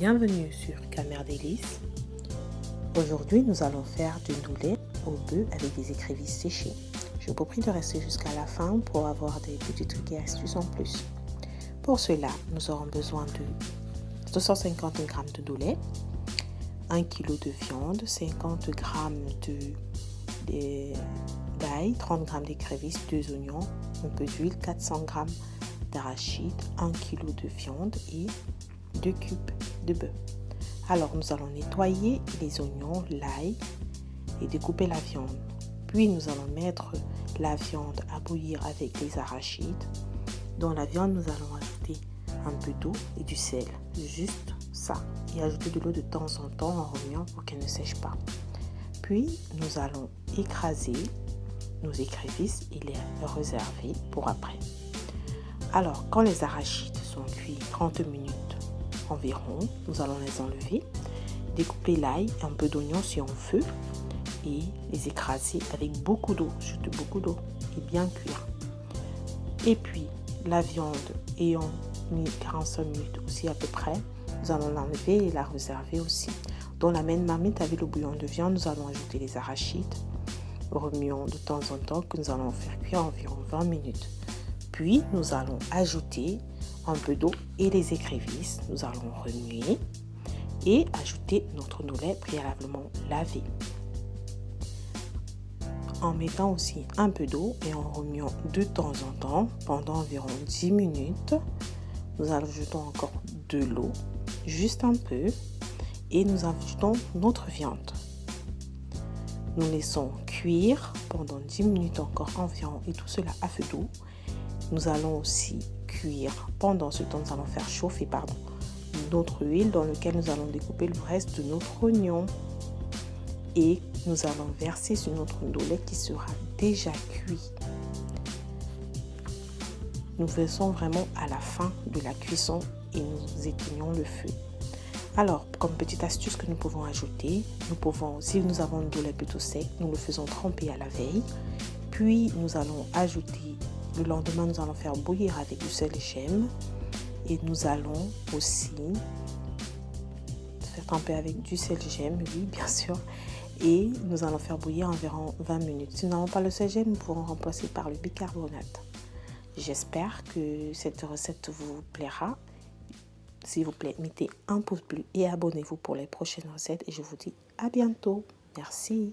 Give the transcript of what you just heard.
Bienvenue sur Camère Délices. Aujourd'hui, nous allons faire du ndoulet au bœuf avec des écrevisses séchées. Je vous prie de rester jusqu'à la fin pour avoir des petits trucs et astuces en plus. Pour cela, nous aurons besoin de 250 g de ndoulet, 1 kg de viande, 50 g d'ail, 30 g d'écrevisses, 2 oignons, un peu d'huile, 400 g d'arachide, 1 kg de viande et 2 cubes de bœuf. Alors nous allons nettoyer les oignons, l'ail et découper la viande. Puis nous allons mettre la viande à bouillir avec les arachides. Dans la viande, nous allons ajouter un peu d'eau et du sel, juste ça, et ajouter de l'eau de temps en temps en remuant pour qu'elle ne sèche pas. Puis nous allons écraser nos écrevisses et les réserver pour après. Alors quand les arachides sont cuits 30 minutes environ, nous allons les enlever, découper l'ail et un peu d'oignon sur un feu et les écraser avec beaucoup d'eau, surtout beaucoup d'eau, et bien cuire. Et puis la viande ayant mis 45 minutes aussi à peu près, nous allons l'enlever et la réserver aussi. Dans la même marmite avec le bouillon de viande, nous allons ajouter les arachides, remuons de temps en temps, que nous allons faire cuire environ 20 minutes. Puis nous allons ajouter un peu d'eau et les écrevisses. Nous allons remuer et ajouter notre ndoulet préalablement lavé. En mettant aussi un peu d'eau et en remuant de temps en temps pendant environ 10 minutes. Nous ajoutons encore de l'eau, juste un peu, et nous ajoutons notre viande. Nous laissons cuire pendant 10 minutes encore environ et tout cela à feu doux. Nous allons aussi cuire. Pendant ce temps, nous allons faire chauffer notre huile dans laquelle nous allons découper le reste de notre oignon. Et nous allons verser sur notre ndoulet qui sera déjà cuit. Nous versons vraiment à la fin de la cuisson et nous éteignons le feu. Alors, comme petite astuce que nous pouvons ajouter, si nous avons un ndoulet plutôt sec, nous le faisons tremper à la veille. Puis nous allons ajouter, le lendemain nous allons faire bouillir avec du sel et gemme. Et nous allons aussi faire tremper avec du sel et gemme, oui bien sûr. Et nous allons faire bouillir environ 20 minutes. Si nous n'avons pas le sel et gemme, nous pourrons remplacer par le bicarbonate. J'espère que cette recette vous plaira. S'il vous plaît, mettez un pouce bleu et abonnez-vous pour les prochaines recettes. Et je vous dis à bientôt. Merci.